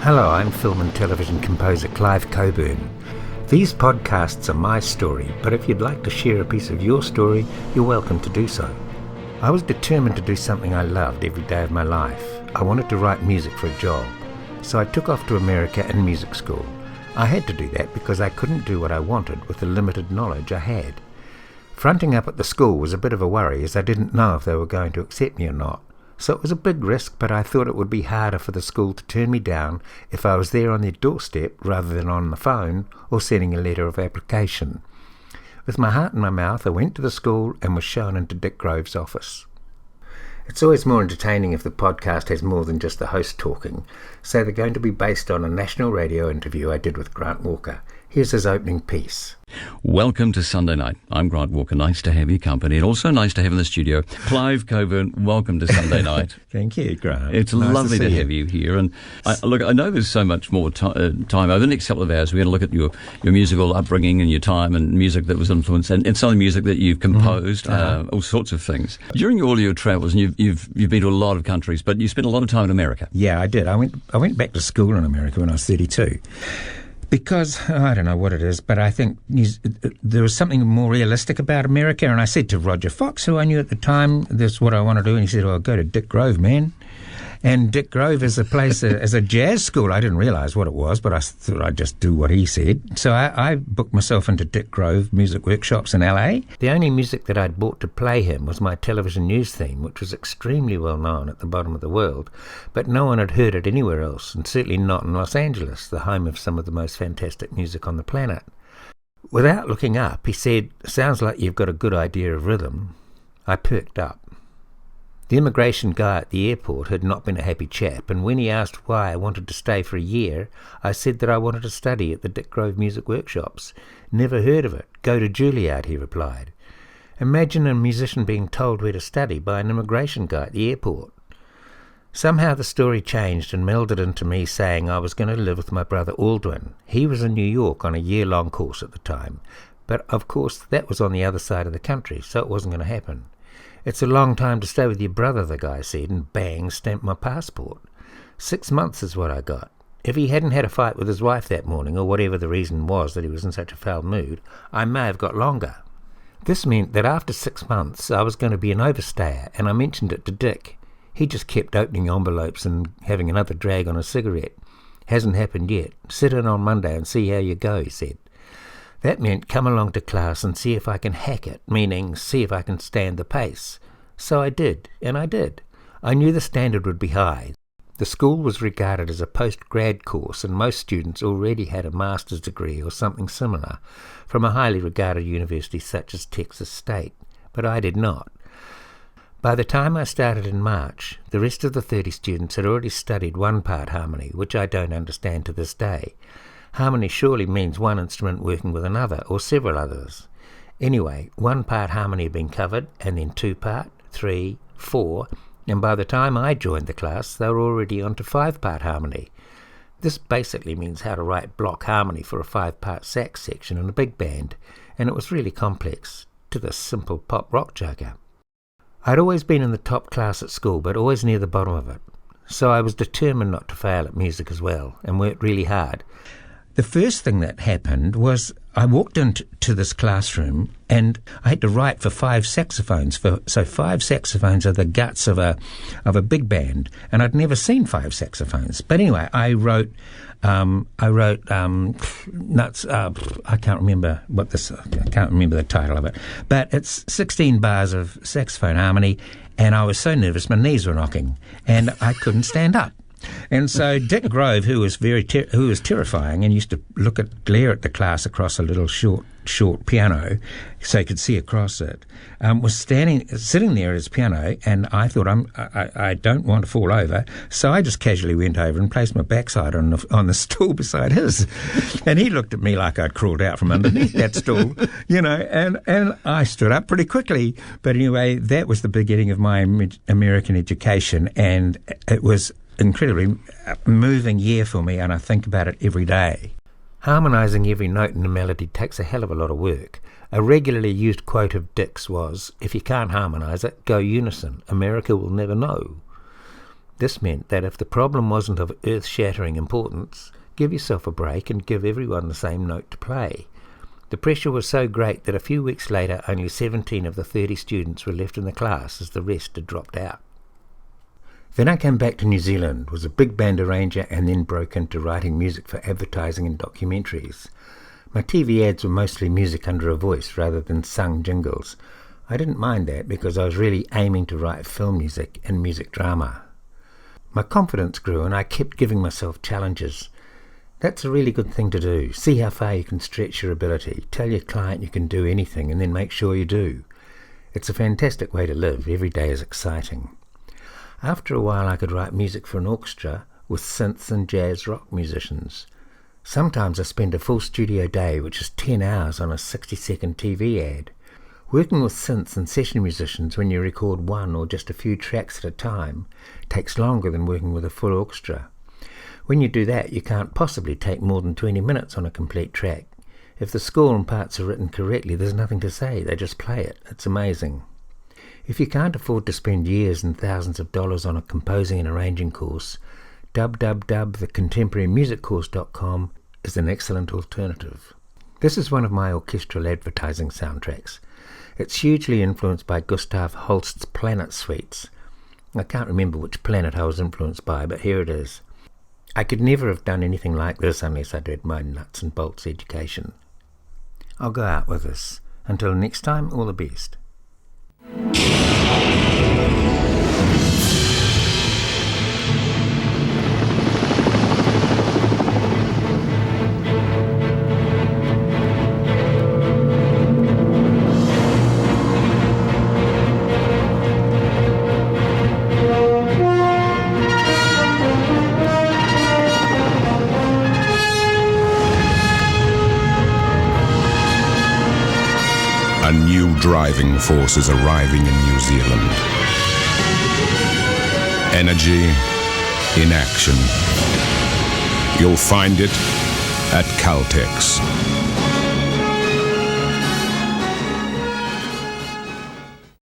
Hello, I'm film and television composer Clive Coburn. These podcasts are my story, but if you'd like to share a piece of your story, you're welcome to do so. I was determined to do something I loved every day of my life. I wanted to write music for a job, so I took off to America and music school. I had to do that because I couldn't do what I wanted with the limited knowledge I had. Fronting up at the school was a bit of a worry, as I didn't know if they were going to accept me or not. So it was a big risk, but I thought it would be harder for the school to turn me down if I was there on their doorstep rather than on the phone or sending a letter of application. With my heart in my mouth, I went to the school and was shown into Dick Grove's office. It's always more entertaining if the podcast has more than just the host talking, so they're going to be based on a national radio interview I did with Grant Walker. Here's his opening piece. Welcome to Sunday Night. I'm Grant Walker. Nice to have your company, and also nice to have in the studio Clive Coburn. Welcome to Sunday Night. Thank you, Grant. It's nice lovely to have you here. And I know there's so much more time over the next couple of hours. We're going to look at your musical upbringing and your time and music that was influenced, and some of the music that you've composed, all sorts of things. During all your travels, and you've been to a lot of countries, but you spent a lot of time in America. Yeah, I did. I went back to school in America when I was 32. Because, I don't know what it is, but I think there was something more realistic about America. And I said to Roger Fox, who I knew at the time, this is what I want to do. And he said, go to Dick Grove, man. And Dick Grove is a place, as a jazz school. I didn't realise what it was, but I thought I'd just do what he said. So I booked myself into Dick Grove music workshops in LA. The only music that I'd bought to play him was my television news theme, which was extremely well known at the bottom of the world, but no one had heard it anywhere else, and certainly not in Los Angeles, the home of some of the most fantastic music on the planet. Without looking up, he said, "Sounds like you've got a good idea of rhythm." I perked up. The immigration guy at the airport had not been a happy chap, and when he asked why I wanted to stay for a year, I said that I wanted to study at the Dick Grove music workshops. "Never heard of it. Go to Juilliard," he replied. Imagine a musician being told where to study by an immigration guy at the airport. Somehow the story changed and melded into me saying I was going to live with my brother Aldwin. He was in New York on a year-long course at the time, but of course that was on the other side of the country, so it wasn't going to happen. "It's a long time to stay with your brother," the guy said, and bang, stamped my passport. 6 months is what I got. If he hadn't had a fight with his wife that morning, or whatever the reason was that he was in such a foul mood, I may have got longer. This meant that after 6 months I was going to be an overstayer, and I mentioned it to Dick. He just kept opening envelopes and having another drag on a cigarette. "Hasn't happened yet. Sit in on Monday and see how you go," he said. That meant come along to class and see if I can hack it, meaning see if I can stand the pace. So I did, and I did. I knew the standard would be high. The school was regarded as a post-grad course, and most students already had a master's degree or something similar from a highly regarded university such as Texas State, but I did not. By the time I started in March, the rest of the 30 students had already studied one-part harmony, which I don't understand to this day. Harmony surely means one instrument working with another, or several others. Anyway, one-part harmony had been covered, and then two-part, 3, 4, and by the time I joined the class, they were already onto 5-part harmony. This basically means how to write block harmony for a 5-part sax section in a big band, and it was really complex to the simple pop-rock jugger. I'd always been in the top class at school, but always near the bottom of it, so I was determined not to fail at music as well, and worked really hard. The first thing that happened was I walked into this classroom and I had to write for 5 saxophones. So 5 saxophones are the guts of a big band, and I'd never seen 5 saxophones. But anyway, I wrote nuts. I can't remember the title of it, but it's 16 bars of saxophone harmony, and I was so nervous my knees were knocking, and I couldn't stand up. And so Dick Grove, who was terrifying and used to glare at the class across a little short piano, so he could see across it, was sitting there at his piano, and I thought I don't want to fall over, so I just casually went over and placed my backside on the stool beside his, and he looked at me like I'd crawled out from underneath that stool, and I stood up pretty quickly. But anyway, that was the beginning of my American education, and it was incredibly moving year for me, and I think about it every day. Harmonising every note in a melody takes a hell of a lot of work. A regularly used quote of Dick's was, "If you can't harmonise it, go unison. America will never know." This meant that if the problem wasn't of earth-shattering importance, give yourself a break and give everyone the same note to play. The pressure was so great that a few weeks later only 17 of the 30 students were left in the class as the rest had dropped out. Then I came back to New Zealand, was a big band arranger, and then broke into writing music for advertising and documentaries. My TV ads were mostly music under a voice rather than sung jingles. I didn't mind that because I was really aiming to write film music and music drama. My confidence grew and I kept giving myself challenges. That's a really good thing to do. See how far you can stretch your ability. Tell your client you can do anything and then make sure you do. It's a fantastic way to live. Every day is exciting. After a while I could write music for an orchestra with synths and jazz rock musicians. Sometimes I spend a full studio day, which is 10 hours, on a 60-second TV ad. Working with synths and session musicians when you record one or just a few tracks at a time takes longer than working with a full orchestra. When you do that, you can't possibly take more than 20 minutes on a complete track. If the score and parts are written correctly, there's nothing to say. They just play it. It's amazing. If you can't afford to spend years and thousands of dollars on a composing and arranging course, www.thecontemporarymusiccourse.com is an excellent alternative. This is one of my orchestral advertising soundtracks. It's hugely influenced by Gustav Holst's Planet Suites. I can't remember which planet I was influenced by, but here it is. I could never have done anything like this unless I'd had my nuts and bolts education. I'll go out with this. Until next time, all the best. A new driving force is arriving in New Zealand. Energy in action. You'll find it at Caltex.